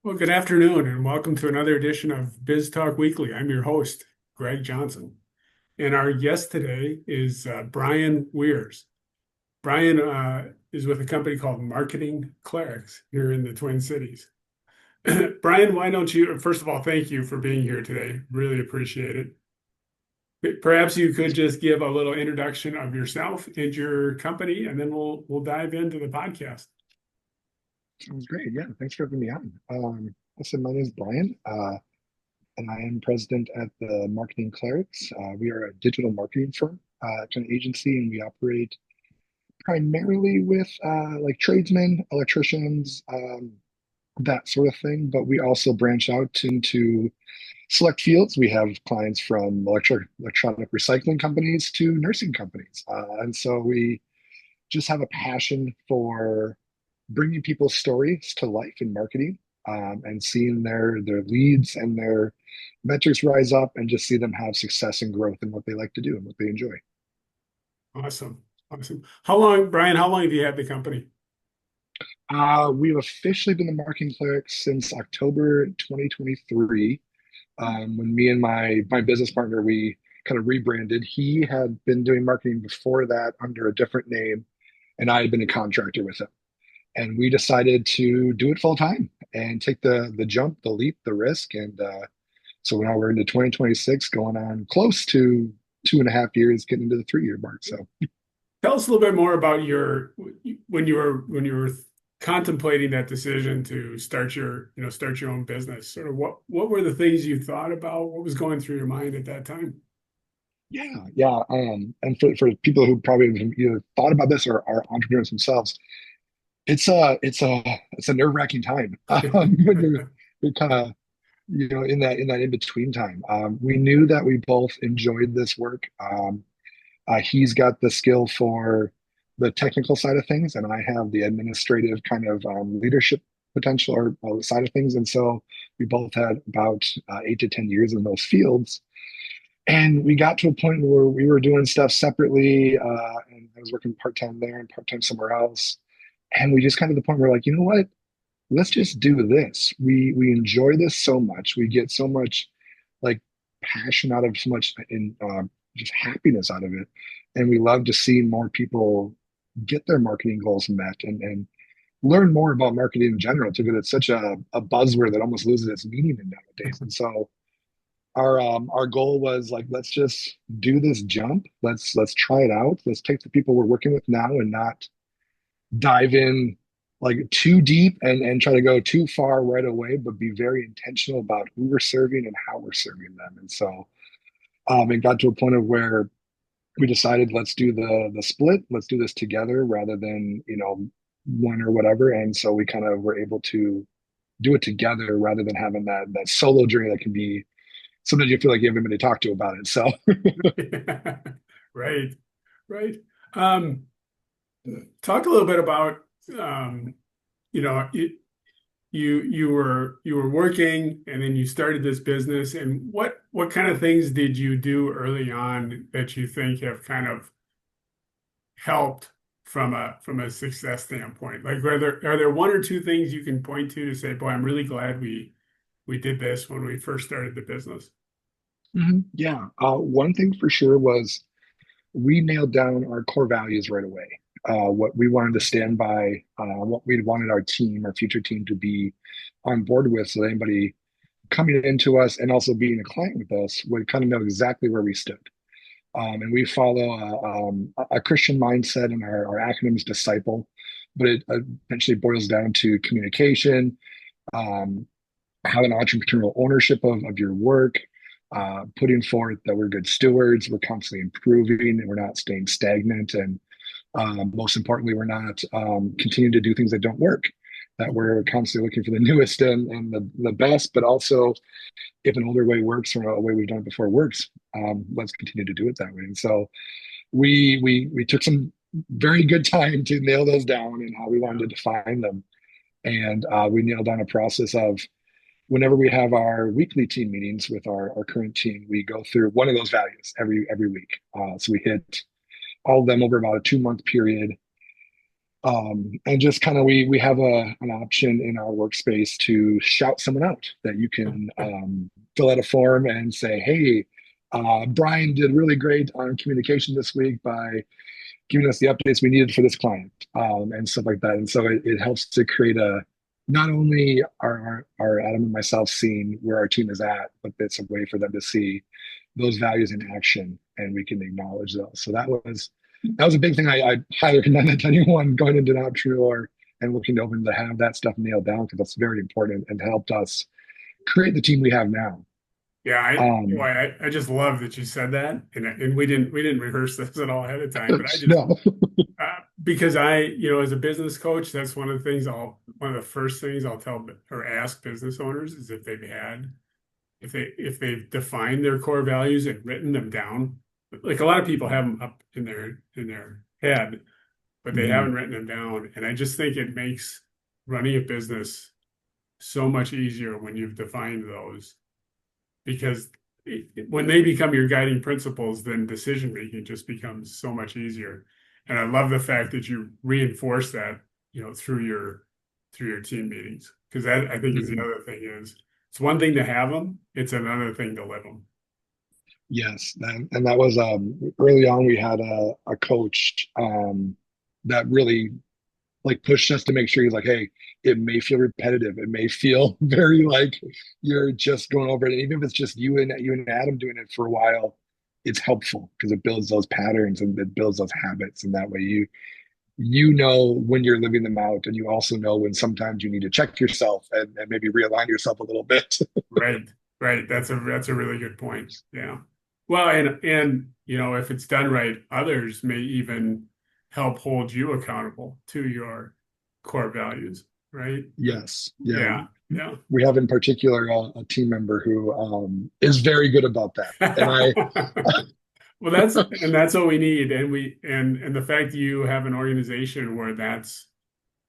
Well, good afternoon, and welcome to another edition of BizTalk Weekly. I'm your host, Greg Johnson, and our guest today is Brian Weyers. Brian is with a company called Marketing Clerics here in the Twin Cities. Brian, why don't you, first of all, thank you for being here today. Really appreciate it. Perhaps you could just give a little introduction of yourself and your company, and then we'll dive into the podcast. Sounds great. Yeah, thanks for having me on. My name is Brian, and I am president at the Marketing Clerics. We are a digital marketing firm, kind of agency, and we operate primarily with like tradesmen, electricians, that sort of thing. But we also branch out into select fields. We have clients from electronic recycling companies to nursing companies, and so we just have a passion for bringing people's stories to life in marketing, and seeing their leads and their metrics rise up and just see them have success and growth in what they like to do and what they enjoy. Awesome. Awesome. How long, Brian, how long have you had the company? We've officially been the marketing cleric since October 2023, when me and my business partner, we kind of rebranded. He had been doing marketing before that under a different name, and I had been a contractor with him. And we decided to do it full time and take the jump, the leap, the risk. And so now we're into 2026, going on close to 2.5 years, getting into the 3 year mark. So Tell us a little bit more about your when you were contemplating that decision to start your own business. Sort of what were the things you thought about? What was going through your mind at that time? yeah. And for people who probably have either thought about this or are entrepreneurs themselves, it's a nerve-wracking time when you're kind of in that in between time. We knew that we both enjoyed this work. He's got the skill for the technical side of things, and I have the administrative kind of leadership potential or side of things. And so we both had about 8 to 10 years in those fields. And we got to a point where we were doing stuff separately, and I was working part time there and part time somewhere else. And we just kind of the point where like, you know what? Let's just do this. We enjoy this so much. We get so much like passion out of so much in just happiness out of it, and we love to see more people get their marketing goals met and learn more about marketing in general too, because it's such a buzzword that almost loses its meaning nowadays. And so our goal was like, let's just do this jump. Let's try it out. Let's take the people we're working with now and not dive in like too deep and try to go too far right away, but be very intentional about who we're serving and how we're serving them. And so it got to a point of where we decided let's do the split, let's do this together rather than one or whatever. And so we kind of were able to do it together rather than having that solo journey that can be sometimes you feel like you have anybody to talk to about it. So Right, right. Um, Talk a little bit about um, you know it, you were working and then you started this business, and what kind of things did you do early on that you think have kind of helped from a success standpoint? Like, are there one or two things you can point to say, boy, I'm really glad we did this when we first started the business? yeah, one thing for sure was we nailed down our core values right away. What we wanted to stand by, what we wanted our team, our future team, to be on board with, so that anybody coming into us and also being a client with us would kind of know exactly where we stood. And we follow a Christian mindset, and our acronym is disciple, but it eventually boils down to communication, um, having entrepreneurial ownership of your work, putting forth that we're good stewards, we're constantly improving, and we're not staying stagnant. And most importantly, we're not continuing to do things that don't work, that we're constantly looking for the newest and the best, but also if an older way works or a way we've done it before works, let's continue to do it that way. And so we took some very good time to nail those down and how we wanted to define them. And we nailed down a process of whenever we have our weekly team meetings with our current team, we go through one of those values every week. So we hit all of them over about a 2 month period. And just kind of we have an option in our workspace to shout someone out that you can fill out a form and say, hey, Brian did really great on communication this week by giving us the updates we needed for this client, and stuff like that. And so it helps to create a not only our Adam and myself seeing where our team is at, but it's a way for them to see those values in action, and we can acknowledge those. So that was a big thing. I highly recommend it to anyone going into an entrepreneur and looking to open to have that stuff nailed down, because that's very important and helped us create the team we have now. Yeah, Um, I just love that you said that, and we didn't rehearse this at all ahead of time, but I just no, because as a business coach, that's one of the first things I'll tell or ask business owners is if they've defined their core values and written them down. Like a lot of people have them up in their head, but they mhm, haven't written them down. And I just think it makes running a business so much easier when you've defined those, because when they become your guiding principles, then decision making just becomes so much easier. And I love the fact that you reinforce that, through your team meetings, because that I think is the mhm. other thing is it's one thing to have them, it's another thing to live them. Yes, and that was early on. We had a coach that really like pushed us to make sure he's like, hey, it may feel repetitive. It may feel very like you're just going over it. And even if it's just you and Adam doing it for a while, it's helpful because it builds those patterns and it builds those habits. And that way you know when you're living them out, and you also know when sometimes you need to check yourself and maybe realign yourself a little bit. Right, right. That's a really good point. Yeah. Well, and if it's done right, others may even help hold you accountable to your core values, right? Yes. Yeah. Yeah, yeah. We have in particular a team member who is very good about that. And I, Well, that's what we need, and the fact that you have an organization where that's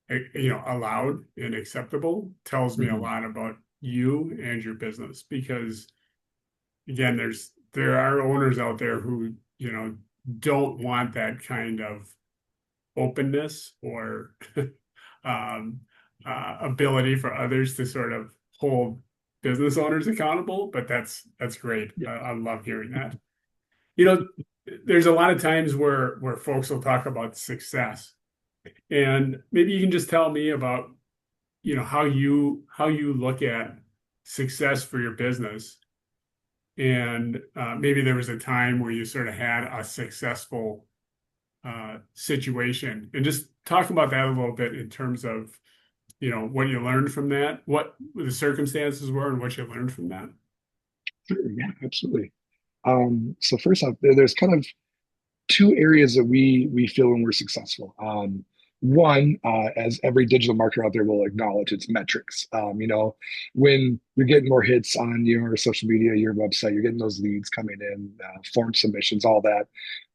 allowed and acceptable tells me a Mhm. lot about you and your business, because again, there are owners out there who don't want that kind of openness or um, ability for others to sort of hold business owners accountable. But that's great. Yeah. I love hearing that. You know, there's a lot of times where folks will talk about success, and maybe you can just tell me about how you look at success for your business, and maybe there was a time where you sort of had a successful situation, and just talk about that a little bit in terms of what you learned from that, what the circumstances were, and what you learned from that. Sure, yeah, absolutely. So first off, there's kind of two areas that we feel when we're successful. One, as every digital marketer out there will acknowledge, it's metrics. When you're getting more hits on your social media, your website, you're getting those leads coming in, form submissions, all that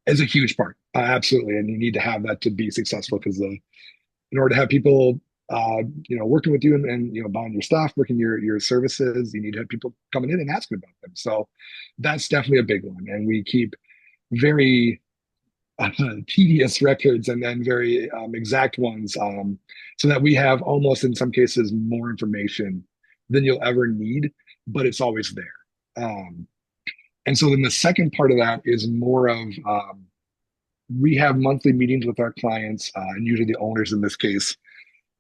is a huge part. Absolutely, and you need to have that to be successful, because in order to have people working with you and buying your stuff, working your services, you need to have people coming in and asking about them. So that's definitely a big one, and we keep very tedious records and then very exact ones, so that we have almost in some cases more information than you'll ever need, but it's always there. And so then the second part of that is more of we have monthly meetings with our clients, and usually the owners in this case,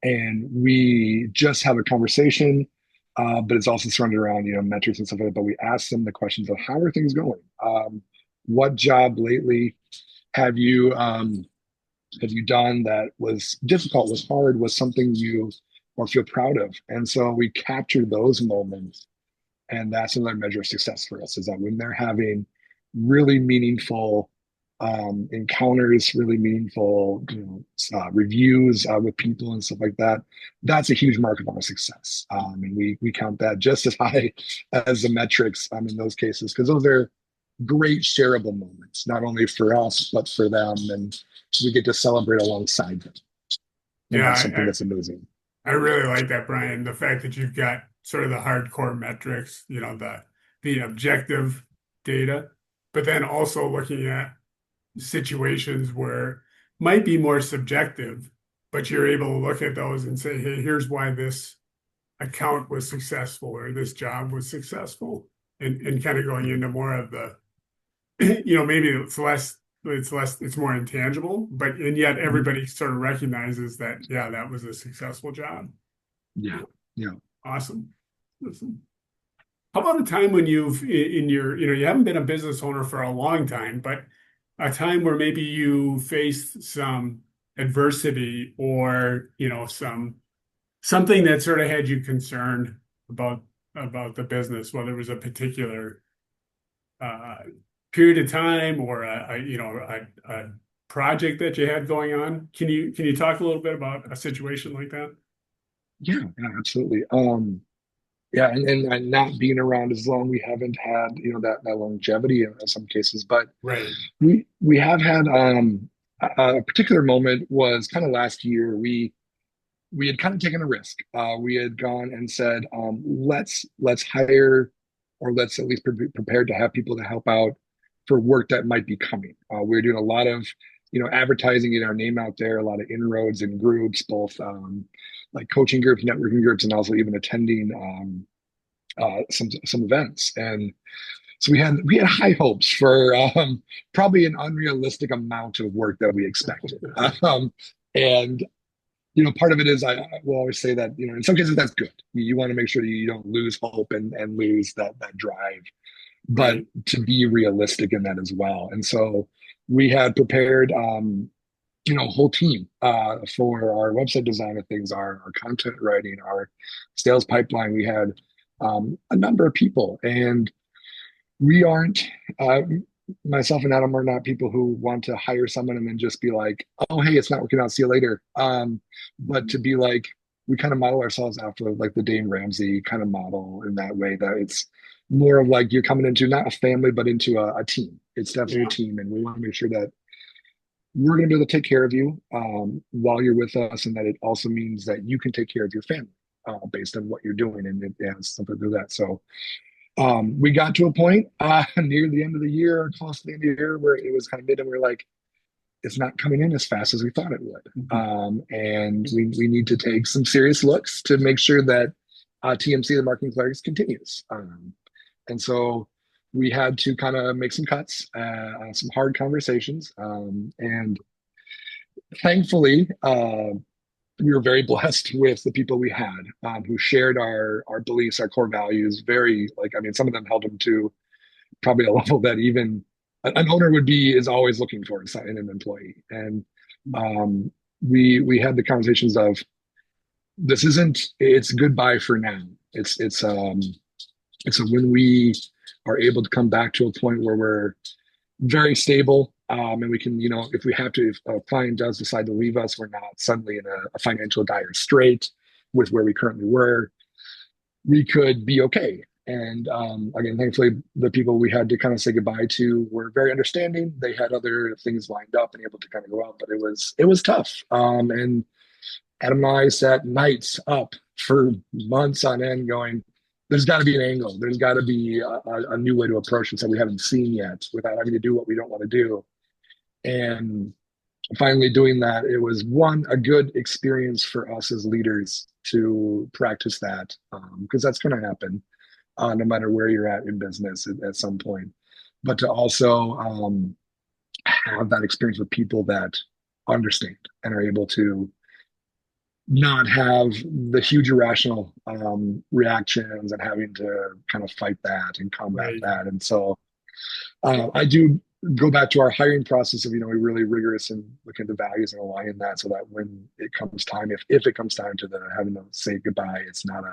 and we just have a conversation, but it's also surrounded around metrics and stuff like that. But we ask them the questions of how are things going, what job lately have you done that was difficult, was hard, was something you or feel proud of. And so we capture those moments, and that's another measure of success for us, is that when they're having really meaningful encounters, really meaningful reviews with people and stuff like that, that's a huge mark of our success. And we count that just as high as the metrics in those cases, because those are great shareable moments, not only for us but for them, and we get to celebrate alongside them. And Yeah, that's something that's amazing. I really like that, Brian. The fact that you've got sort of the hardcore metrics, the objective data, but then also looking at situations where might be more subjective, but you're able to look at those and say, hey, here's why this account was successful or this job was successful, and kind of going into more of the, maybe it's more intangible, but and yet Mhm. everybody sort of recognizes that, yeah, that was a successful job. Yeah. Yeah. Awesome. Awesome. How about a time when in your, you haven't been a business owner for a long time, but a time where maybe you faced some adversity or, something that sort of had you concerned about the business, whether it was a particular uh, period of time or a project that you had going on. Can you talk a little bit about a situation like that? Yeah, yeah, absolutely. Yeah, and not being around as long, we haven't had, that longevity in some cases, but Right. we have had a particular moment was kind of last year. We had kind of taken a risk. We had gone and said, let's hire, or let's at least be prepared to have people to help out for work that might be coming. We are doing a lot of, advertising, getting our name out there, a lot of inroads in groups, both like coaching groups, networking groups, and also even attending some events. And so we had high hopes for probably an unrealistic amount of work that we expected. And part of it is I will always say that in some cases that's good. You want to make sure that you don't lose hope and lose that drive, but Right. to be realistic in that as well. And so we had prepared a whole team for our website design of things, our content writing, our sales pipeline. We had a number of people, and we aren't uh, myself and Adam are not people who want to hire someone and then just be like, oh, hey, it's not working out, see you later. But to be like, we kind of model ourselves after like the Dave Ramsey kind of model in that way, that it's more of like you're coming into not a family but into a team. It's definitely a Yeah. team, and we want to make sure that we're going to be able to take care of you while you're with us, and that it also means that you can take care of your family based on what you're doing, and it has something to do with that. So we got to a point near the end of the year, or close to the end of the year, where it was kind of mid, and we are like, it's not coming in as fast as we thought it would. And we need to take some serious looks to make sure that TMC, the marketing clerks, continues. And so we had to kind of make some cuts, some hard conversations. And thankfully, we were very blessed with the people we had who shared our beliefs, our core values. Very like, I mean, some of them held them to probably a level that even an owner is always looking for in an employee. And we had the conversations of, this isn't, it's goodbye for now. It's a when we are able to come back to a point where we're very stable, and we can, if we have to, if a client does decide to leave us, we're not suddenly in a financial dire strait with where we currently were. We could be okay. And again, thankfully, the people we had to kind of say goodbye to were very understanding. They had other things lined up and able to kind of go out, but it was tough. And Adam and I sat nights up for months on end, going, "There's got to be an angle. There's got to be a new way to approach this that we haven't seen yet, without having to do what we don't want to do." And finally doing that, it was a good experience for us as leaders to practice that, because that's going to happen no matter where you're at in business at some point. But to also have that experience with people that understand and are able to not have the huge irrational reactions and having to kind of fight that and combat Right. that. And so I do go back to our hiring process of, we're really rigorous and looking at the values and aligning that, so that when it comes time, if it comes time to having to say goodbye, it's not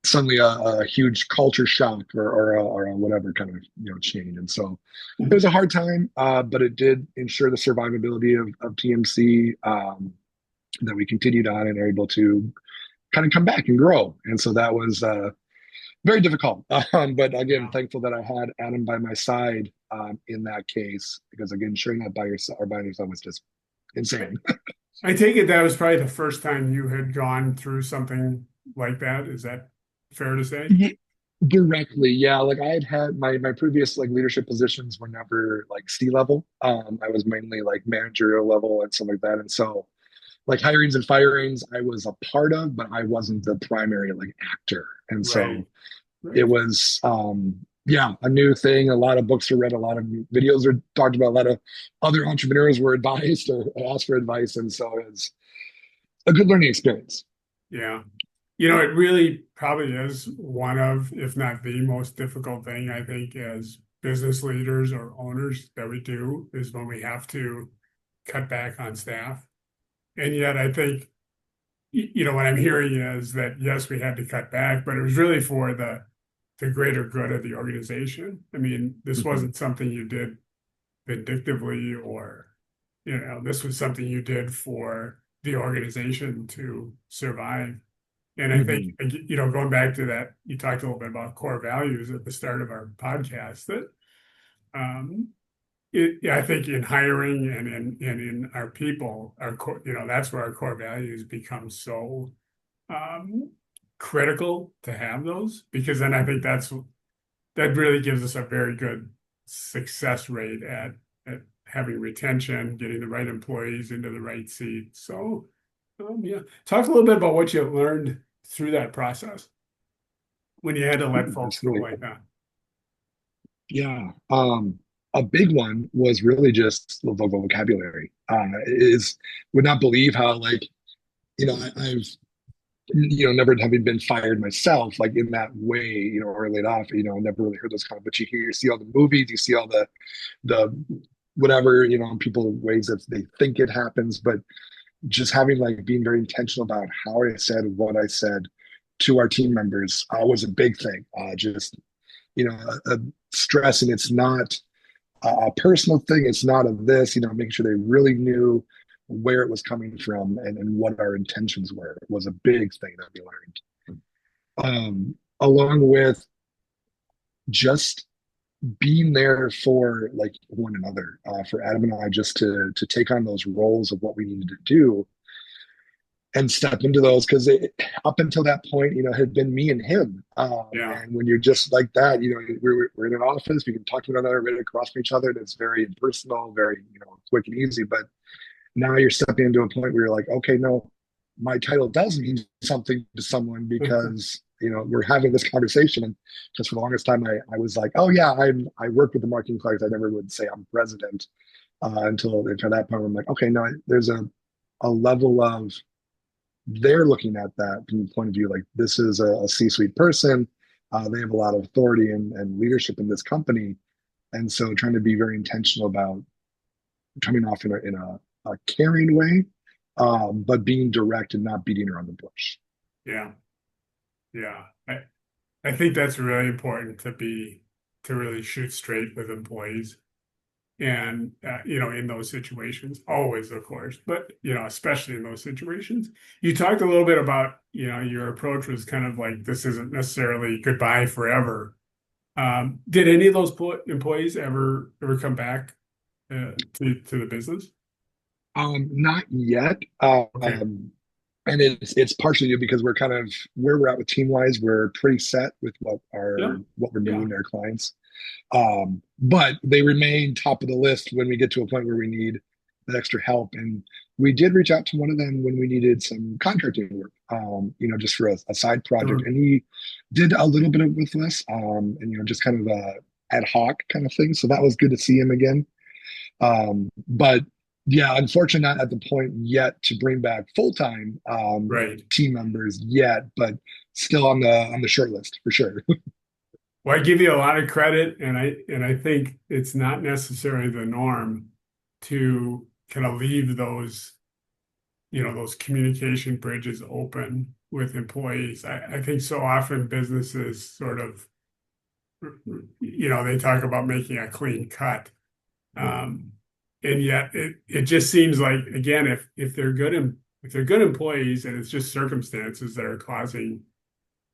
suddenly a huge culture shock or a whatever kind of change. And so it was a hard time, but it did ensure the survivability of TMC, that we continued on and are able to kind of come back and grow. And so that was very difficult. But again, Yeah. thankful that I had Adam by my side in that case, because again, sharing that by yourself or by yourself was just I, insane. I take it that was probably the first time you had gone through something like that. Is that fair to say? Yeah, directly, yeah. Like I had my previous like leadership positions were never like C level. I was mainly like managerial level and stuff like that. And so like hirings and firings I was a part of, but I wasn't the primary like actor. And Right. so it Right. was yeah, a new thing. A lot of books were read, a lot of videos are talked about, a lot of other entrepreneurs were advised or asked for advice. And so it's a good learning experience. Yeah. It really probably is one of, if not the most difficult thing, I think, as business leaders or owners that we do is when we have to cut back on staff. And yet, I think, what I'm hearing is that, yes, we had to cut back, but it was really for the greater good of the organization. I mean, this Mhm. wasn't something you did vindictively or, this was something you did for the organization to survive. And I think, Mhm. going back to that, you talked a little bit about core values at the start of our podcast that um, yeah, I think in hiring and in our people, our core, that's where our core values become so um, critical to have those, because then I think that really gives us a very good success rate at having retention, getting the right employees into the right seat. So, yeah, talk a little bit about what you learned through that process when you had to let folks go Absolutely. like that. Yeah. A big one was really just the vocabulary. Is would not believe how like, I've never having been fired myself, like in that way, or laid off, never really heard those kind of, but you see all the movies, you see all the whatever, people ways that they think it happens, but just having like being very intentional about how I said what I said to our team members was a big thing. Just, stressing it's not a personal thing. It's not of this, making sure they really knew where it was coming from and what our intentions were was a big thing that we learned. Along with just being there for like one another, for Adam and I, just to take on those roles of what we needed to do and step into those because up until that point, had been me and him. Yeah, And when you're just like that, we're in an office, we can talk to one another right across from each other, and it's very impersonal, very quick and easy. But now you're stepping into a point where you're like, okay, no, my title does mean something to someone because we're having this conversation. And just for the longest time, I was like, oh yeah, I work with the marketing clerks. I never would say I'm president until that point where I'm like, okay, no, there's a level of they're looking at that from the point of view like this is a C-suite person. They have a lot of authority and leadership in this company, and so trying to be very intentional about coming off in a caring way, but being direct and not beating around the bush. yeah, yeah. I think that's really important to really shoot straight with employees. And, in those situations, always, of course, but, especially in those situations. You talked a little bit about, your approach was kind of like, this isn't necessarily goodbye forever. Did any of those employees ever come back to the business? Not yet. Okay. And it's partially because we're kind of where we're at with team wise, we're pretty set with Yeah. what we're Yeah. doing to our clients. But they remain top of the list when we get to a point where we need that extra help. And we did reach out to one of them when we needed some contracting work, just for a side project. Sure. And he did a little bit of with us, and just kind of a ad hoc kind of thing. So that was good to see him again. But yeah, unfortunately, not at the point yet to bring back full time Right. team members yet, but still on the short list for sure. Well, I give you a lot of credit, and I think it's not necessarily the norm to kind of leave those communication bridges open with employees. I think so often businesses sort of, they talk about making a clean cut. Um, and yet it just seems like, again, if they're good employees and it's just circumstances that are causing,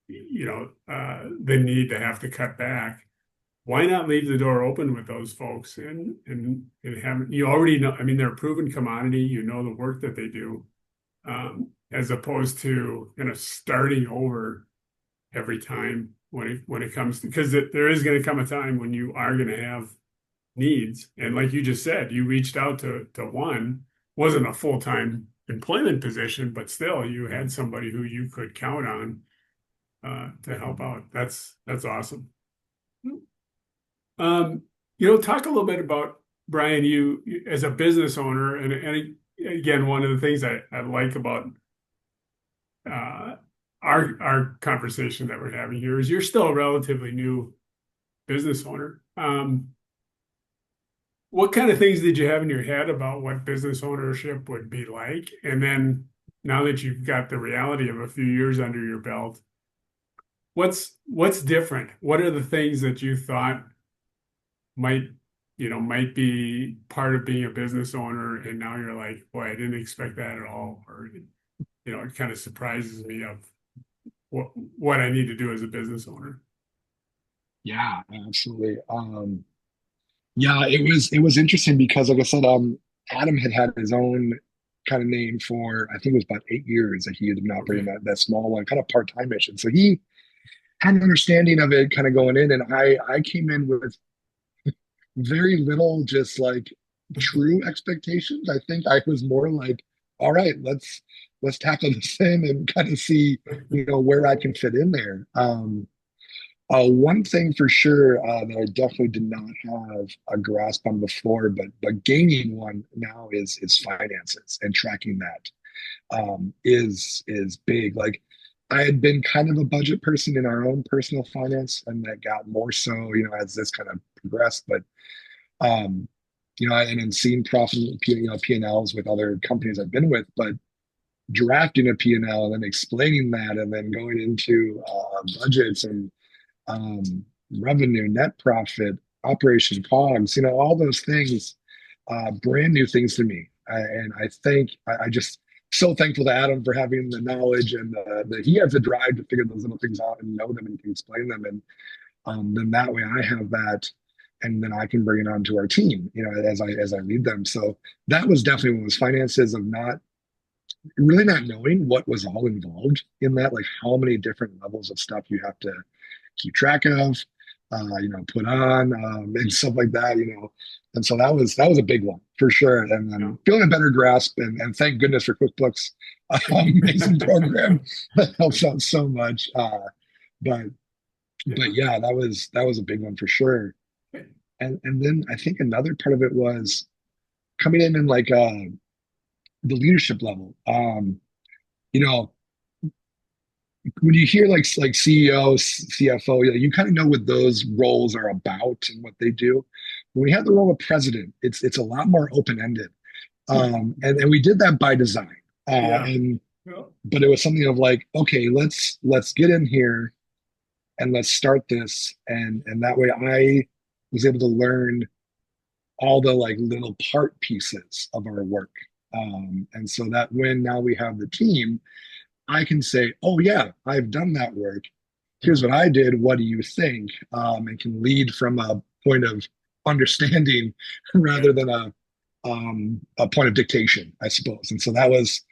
the need to have to cut back, why not leave the door open with those folks and have, you already know, I mean, they're a proven commodity, the work that they do, as opposed to starting over every time when it comes to, because there is going to come a time when you are going to have needs. And like you just said, you reached out to one, wasn't a full-time employment position, but still you had somebody who you could count on to help out. That's awesome. Talk a little bit about Brian, you as a business owner, and again, one of the things I like about uh, our conversation that we're having here is you're still a relatively new business owner. What kind of things did you have in your head about what business ownership would be like? And then now that you've got the reality of a few years under your belt, what's different? What are the things that you thought might might be part of being a business owner, and now you're like, boy, I didn't expect that at all, or it kind of surprises me of what I need to do as a business owner. Yeah, absolutely. Yeah, it was interesting because, like I said, Adam had his own kind of name for, I think it was about 8 years that he had been operating Okay. that small one, kind of part-time-ish. And so he had an understanding of it kind of going in, and I came in with very little, just like true expectations. I think I was more like, all right, let's tackle this in and kind of see, where I can fit in there. One thing for sure that I definitely did not have a grasp on before, but gaining one now is finances, and tracking that is big. Like, I had been kind of a budget person in our own personal finance, and that got more so, as this kind of progressed. But and then seeing profit, P&Ls with other companies I've been with, but drafting a P&L and L and then explaining that, and then going into budgets and um, revenue, net profit, operation COGS, all those things, brand new things to me. And I think I just so thankful to Adam for having the knowledge, and that he has the drive to figure those little things out and know them and can explain them. And then that way I have that, and then I can bring it on to our team, as I lead them. So that was definitely one of those finances of not really not knowing what was all involved in that, like how many different levels of stuff you have to keep track of, put on, and stuff like that. And so that was a big one for sure. And Yeah. then feeling a better grasp, and thank goodness for QuickBooks, amazing program that helps out so much. But Yeah. yeah, that was a big one for sure. And then I think another part of it was coming in like the leadership level. You know, when you hear like CEO, CFO, you kind of know what those roles are about and what they do. When we have the role of president, it's a lot more open ended, and we did that by design. Yeah. And Yeah. But it was something of like, okay, let's get in here and let's start this, and that way I was able to learn all the like little part pieces of our work, and so that when now we have the team, I can say, oh, yeah, I've done that work. Here's what I did. What do you think? And can lead from a point of understanding rather than a point of dictation, I suppose. And so that was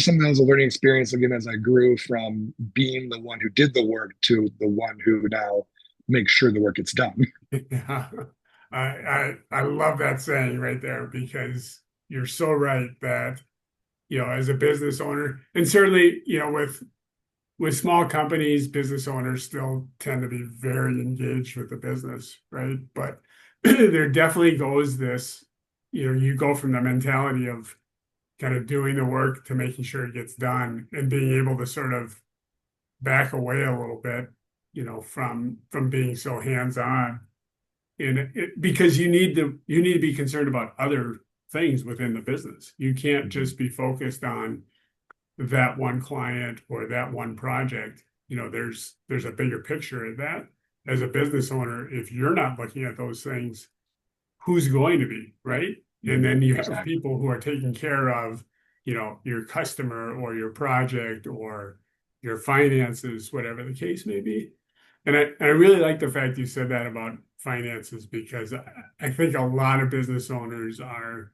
something that was a learning experience, again, as I grew from being the one who did the work to the one who now makes sure the work gets done. Yeah. I love that saying right there, because you're so right that, as a business owner, and certainly, with small companies, business owners still tend to be very engaged with the business, right? But there definitely goes this, you go from the mentality of kind of doing the work to making sure it gets done, and being able to sort of back away a little bit, from being so hands-on in it, because you need to be concerned about other things within the business. You can't Mhm. just be focused on that one client or that one project. There's a bigger picture of that. As a business owner, if you're not looking at those things, who's going to be, right? And then you have Exactly. people who are taking care of, your customer or your project or your finances, whatever the case may be. And I really like the fact you said that about finances, because I think a lot of business owners are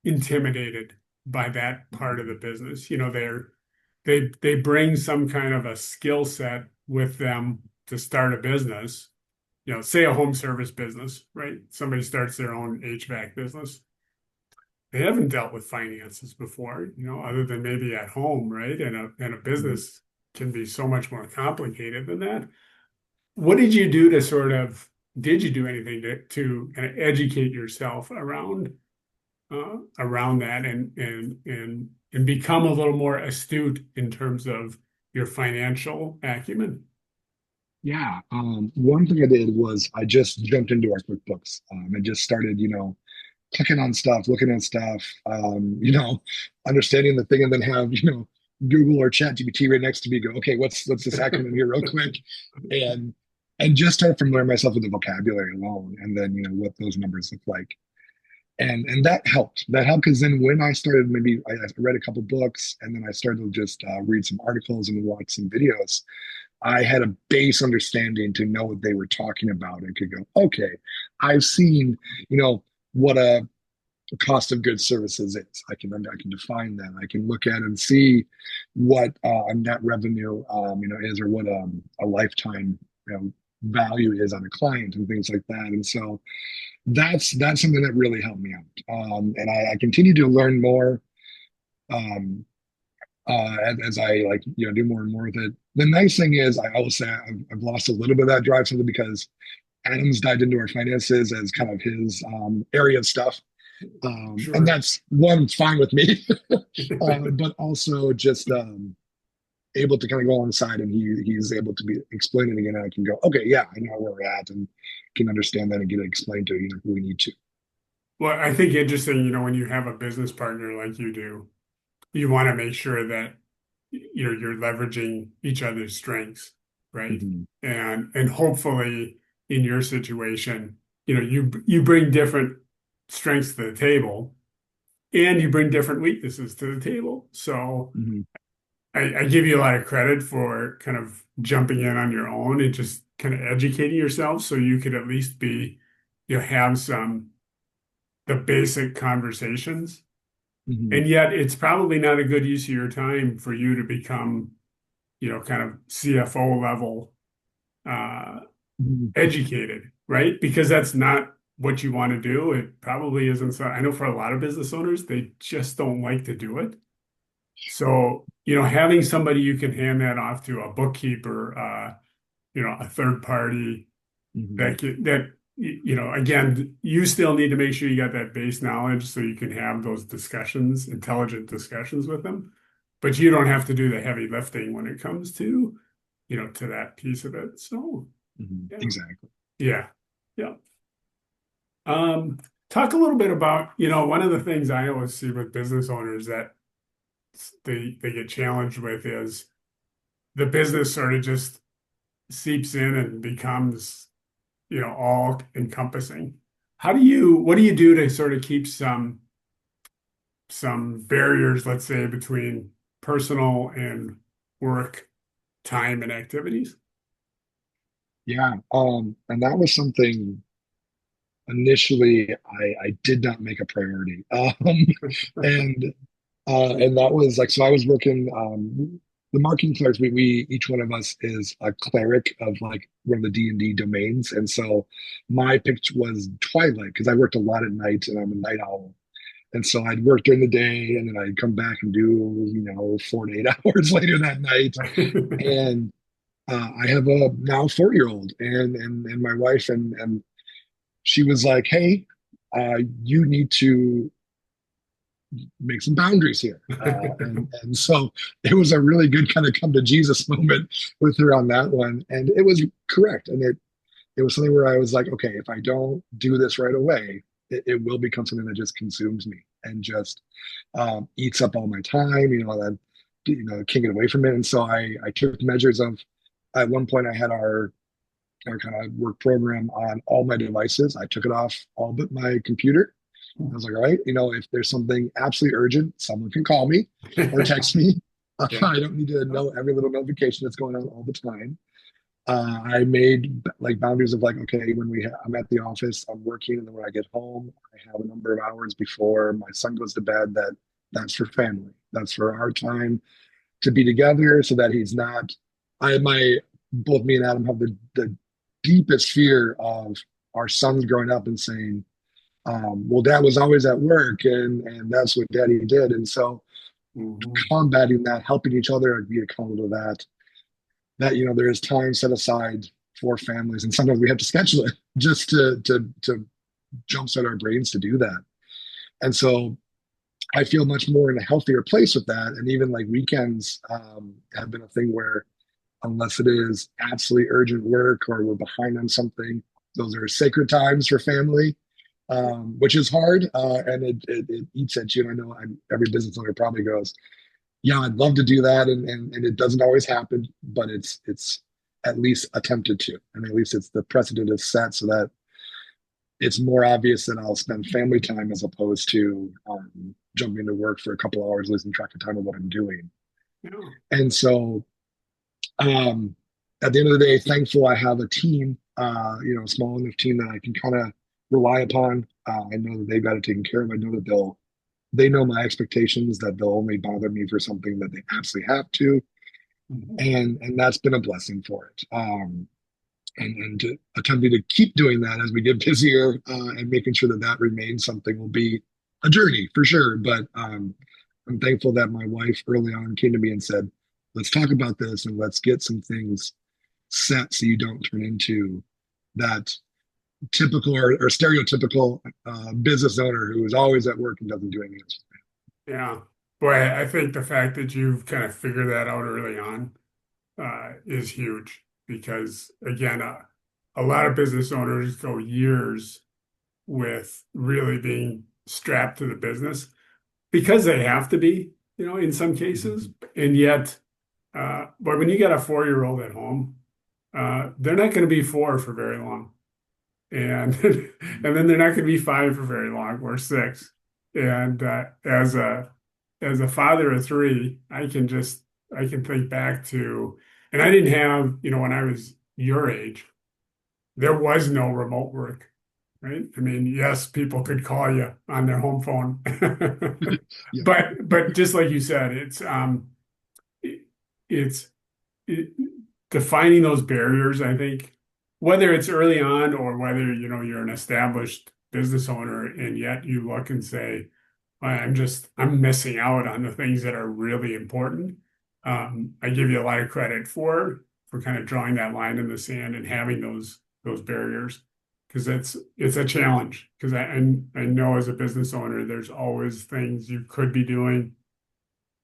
intimidated by that part of the business. They bring some kind of a skill set with them to start a business, say a home service business, right? Somebody starts their own HVAC business, they haven't dealt with finances before, other than maybe at home, right? And a Mhm. business can be so much more complicated than that. What did you do to did you do anything to kind of educate yourself around that and become a little more astute in terms of your financial acumen? Yeah. One thing I did was I just jumped into our QuickBooks and just started, clicking on stuff, looking at stuff, understanding the thing, and then have, Google or ChatGPT right next to me go, okay, what's this acronym here real quick? And just start familiar myself with the vocabulary alone, and then, what those numbers look like. And that helped. That helped because then when I started, maybe I read a couple books, and then I started to just read some articles and watch some videos. I had a base understanding to know what they were talking about and could go, okay, I've seen, what a cost of goods services is. I can define that. I can look at and see what a net revenue, is, or what a lifetime, value is on a client and things like that. And so that's something that really helped me out. And I continue to learn more. Um, as I like do more and more with it. The nice thing is I always say I've lost a little bit of that drive simply because Adam's dived into our finances as kind of his area of stuff, and Sure. that's one fine with me, but also just able to kind of go alongside and he's able to be explaining again. And I can go, okay, yeah, I know where we're at and can understand that and get it explained to who we need to. Well, I think interesting, when you have a business partner like you do, you want to make sure that you're leveraging each other's strengths, right? Mm-hmm. And hopefully in your situation, you bring different strengths to the table and you bring different weaknesses to the table. So Mm-hmm. I give you a lot of credit for kind of jumping in on your own and just kind of educating yourself so you could at least have the basic conversations. Mm-hmm. And yet it's probably not a good use of your time for you to become, kind of CFO level uh, Mm-hmm. educated, right? Because that's not what you want to do. It probably isn't. So I know for a lot of business owners, they just don't like to do it. So, having somebody you can hand that off to, a bookkeeper, a third party Mm-hmm. that again, you still need to make sure you got that base knowledge so you can have those discussions, intelligent discussions with them. But you don't have to do the heavy lifting when it comes to that piece of it. So, Mm-hmm. yeah, Exactly. yeah, yeah. Um, Talk a little bit about, one of the things I always see with business owners that they get challenged with is the business sort of just seeps in and becomes, all encompassing. What do you do to sort of keep some barriers, let's say, between personal and work time and activities? Yeah. And that was something initially I did not make a priority. And and that was like, so I was working, the marketing clerks, we each one of us is a cleric of like one of the D&D domains. And so my pitch was twilight because I worked a lot at night and I'm a night owl. And so I'd work during the day and then I'd come back and do, 4 to 8 hours later that night. And I have a now 4-year-old and my wife and she was like, hey, you need to make some boundaries here. And so it was a really good kind of come to Jesus moment with her on that one. And it was correct. And it was something where I was like, okay, if I don't do this right away, it will become something that just consumes me and just eats up all my time, that, can't get away from it. And so I took measures of, at one point I had our kind of work program on all my devices. I took it off all but my computer. I was like, all right, if there's something absolutely urgent, someone can call me or text me. Yeah. I don't need to know every little notification that's going on all the time. I made like boundaries of like, okay, I'm at the office, I'm working, and then when I get home, I have a number of hours before my son goes to bed that's for family. That's for our time to be together, so that he's not. Both me and Adam have the deepest fear of our sons growing up and saying, Well, dad was always at work, and that's what daddy did. And so Mhm. combating that, helping each other and be accountable to that there is time set aside for families, and sometimes we have to schedule it just to jumpstart our brains to do that. And so I feel much more in a healthier place with that. And even like weekends have been a thing where, unless it is absolutely urgent work or we're behind on something, those are sacred times for family, which is hard, and it eats at you. And I know every business owner probably goes, yeah, I'd love to do that, and it doesn't always happen, but it's at least attempted to, and at least it's the precedent is set so that it's more obvious that I'll spend family time as opposed to jumping to work for a couple hours, losing track of time of what I'm doing. Yeah. And so, at the end of the day, thankful I have a team, a small enough team that I can kind of rely upon. I know that they've got it taken care of. I know that they know my expectations, that they'll only bother me for something that they absolutely have to, Mhm. and that's been a blessing for it. And attempting to keep doing that as we get busier, and making sure that that remains something will be a journey for sure. But I'm thankful that my wife early on came to me and said, let's talk about this and let's get some things set so you don't turn into that typical or stereotypical business owner who is always at work and doesn't do anything else. Yeah. Boy, I think the fact that you've kind of figured that out early on is huge because, again, a lot of business owners go years with really being strapped to the business because they have to be, in some cases. And yet, but when you got a 4-year-old at home, they're not going to be four for very long. And and then they're not going to be five for very long or six. And as a father of three, I can think back to, and I didn't have, when I was your age, there was no remote work, right? I mean, yes, people could call you on their home phone, Yeah. but just like you said, it, it's it, defining those barriers, I think, whether it's early on or whether, you're an established business owner and yet you look and say, I'm missing out on the things that are really important. I give you a lot of credit for kind of drawing that line in the sand and having those barriers because it's a challenge because I know as a business owner, there's always things you could be doing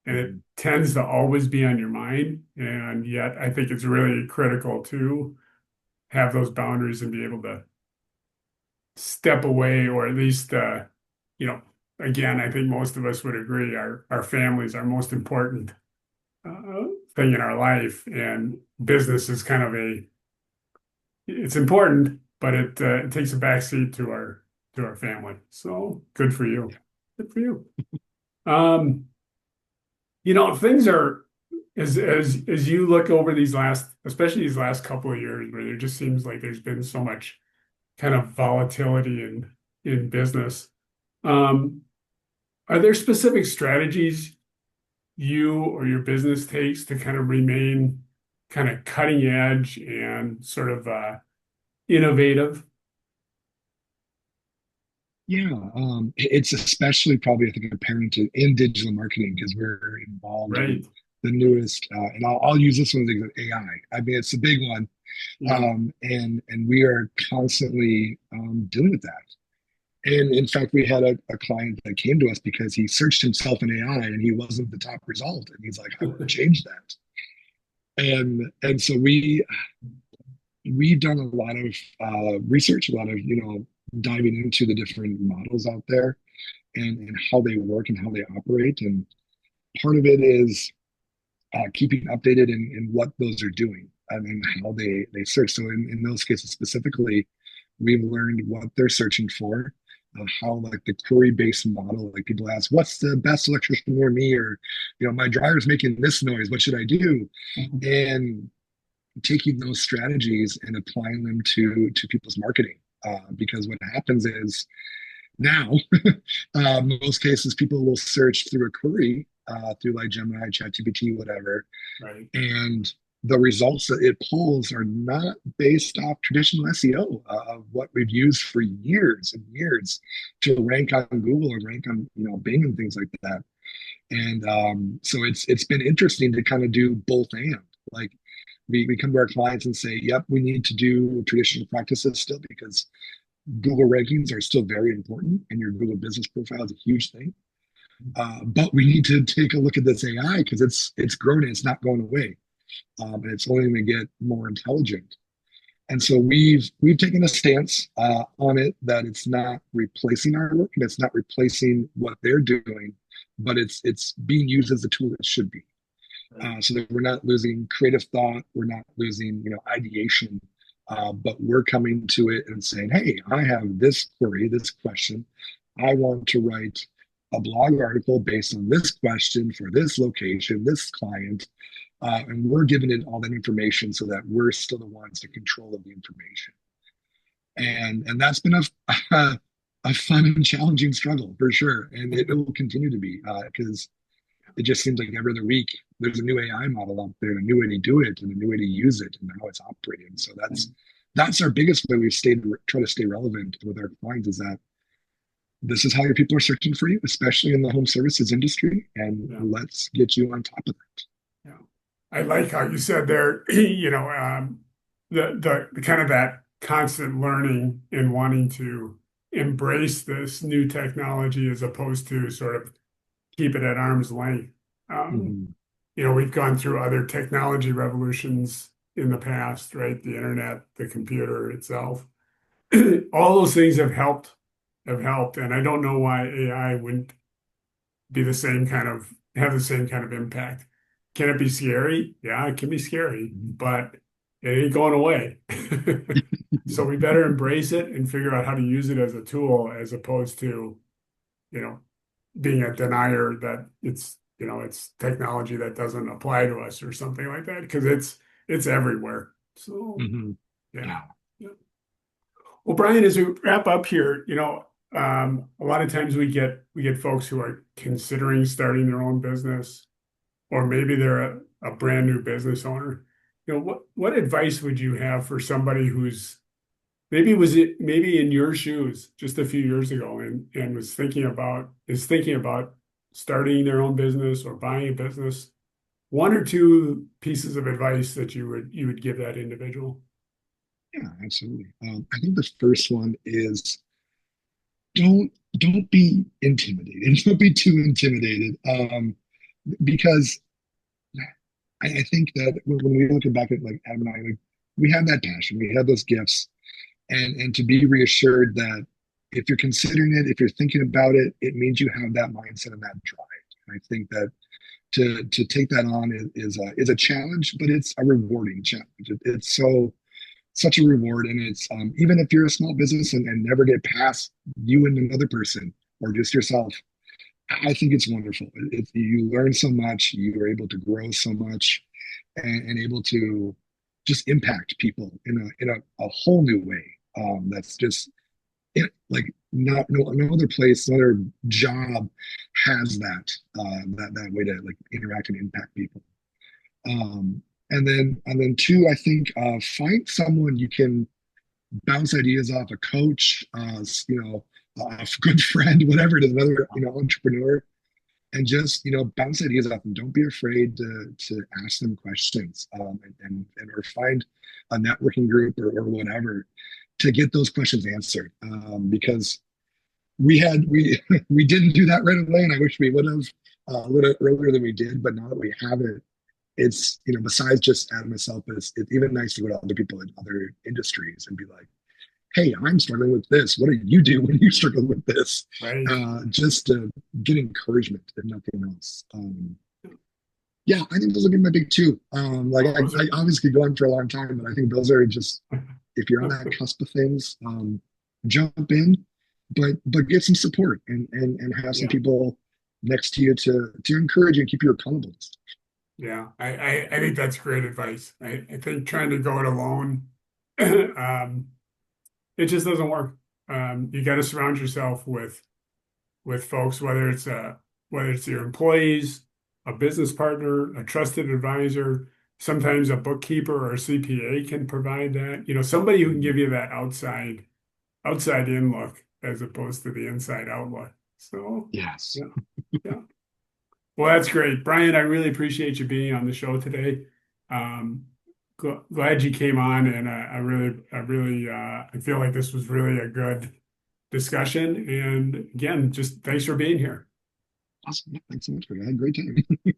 and it tends to always be on your mind. And yet I think it's really critical to have those boundaries and be able to step away or at least, you know, again, I think most of us would agree our families are most important thing in our life and business is kind of it's important, but it takes a backseat to our family. So good for you. Good for you. Um, things are as you look over especially these last couple of years, where there just seems like there's been so much kind of volatility in business. Um, are there specific strategies you or your business takes to kind of remain kind of cutting edge and sort of innovative? Yeah, it's especially probably I think apparent in digital marketing because we're involved with Right. the newest, and I'll use this one as an AI. I mean, it's a big one, Yeah. and we are constantly dealing with that. And in fact, we had a client that came to us because he searched himself in AI and he wasn't the top result, and he's like, "I want to change that." And so we've done a lot of research, a lot of diving into the different models out there and how they work and how they operate. And part of it is keeping updated in what those are doing and how they search. So in those cases specifically, we've learned what they're searching for, how like the query-based model, like people ask, what's the best electrician near me? Or, my dryer's making this noise, what should I do? And taking those strategies and applying them to people's marketing. Because what happens is now, most cases, people will search through a query, through like Gemini, ChatGPT, whatever, Right. and the results that it pulls are not based off traditional SEO of what we've used for years and years to rank on Google or rank on Bing and things like that. And so it's been interesting to kind of do both and like we come to our clients and say, yep, we need to do traditional practices still because Google rankings are still very important and your Google business profile is a huge thing. But we need to take a look at this AI because it's growing and it's not going away. And it's only going to get more intelligent. And so we've taken a stance on it that it's not replacing our work and it's not replacing what they're doing, but it's being used as a tool it should be. So that we're not losing creative thought, we're not losing ideation, but we're coming to it and saying, hey, I have this query, this question. I want to write a blog article based on this question for this location, this client. And we're giving it all that information so that we're still the ones in control of the information. And that's been a fun and challenging struggle for sure. And it will continue to be because it just seems like every other week there's a new AI model out there, a new way to do it and a new way to use it and how it's operating. So that's our biggest way we've try to stay relevant with our clients is that this is how your people are searching for you, especially in the home services industry. And let's get you on top of that. Yeah. I like how you said there, the kind of that constant learning and wanting to embrace this new technology as opposed to sort of keep it at arm's length. We've gone through other technology revolutions in the past, right? The internet, the computer itself, all those things have helped. And I don't know why AI wouldn't be have the same kind of impact. Can it be scary? Yeah, it can be scary, but it ain't going away. So we better embrace it and figure out how to use it as a tool as opposed to, being a denier that it's technology that doesn't apply to us or something like that, because it's everywhere. So yeah. Well, Brian, as we wrap up here, a lot of times we get folks who are considering starting their own business, or maybe they're a brand new business owner. What advice would you have for somebody who's maybe in your shoes just a few years ago and is thinking about starting their own business or buying a business? One or two pieces of advice that you would give that individual? Yeah, absolutely. I think the first one is don't be intimidated. Don't be too intimidated. Because I think that when we look back at like Adam and I, like, we have that passion, we have those gifts, and to be reassured that if you're considering it, if you're thinking about it, it means you have that mindset and that drive. And I think that to take that on is a challenge, but it's a rewarding challenge. It's such a reward, and it's even if you're a small business and never get past you and another person or just yourself, I think it's wonderful. You learn so much, you are able to grow so much, and able to just impact people in a whole new way. That's just like no other place, no other job has that way to like interact and impact people. And then two, I think find someone you can bounce ideas off, a coach, a good friend, whatever it is, another entrepreneur, and just bounce ideas off them. Don't be afraid to ask them questions, and or find a networking group or whatever to get those questions answered. Because we didn't do that right away, and I wish we would have a little earlier than we did. But now that we have it, it's besides just Adam and myself, but it's even nice to go to other people in other industries and be like, hey, I'm struggling with this. What do you do when you struggle with this? Right. Just to get encouragement, if nothing else. Yeah, I think those would be my big two. Like I obviously could go on for a long time, but I think those are just, if you're on that cusp of things, jump in, but get some support and have some people next to you to encourage you and keep you accountable. Yeah, I think that's great advice. I think trying to go it alone, it just doesn't work. You got to surround yourself with folks, whether it's your employees, a business partner, a trusted advisor, sometimes a bookkeeper or a CPA can provide that. Somebody who can give you that outside in look as opposed to the inside out look. So Yes. yeah, yeah. Well, that's great, Brian. I really appreciate you being on the show today. Um, glad you came on, and I feel like this was really a good discussion. And again, just thanks for being here. Awesome. Thanks so much. I had a great time.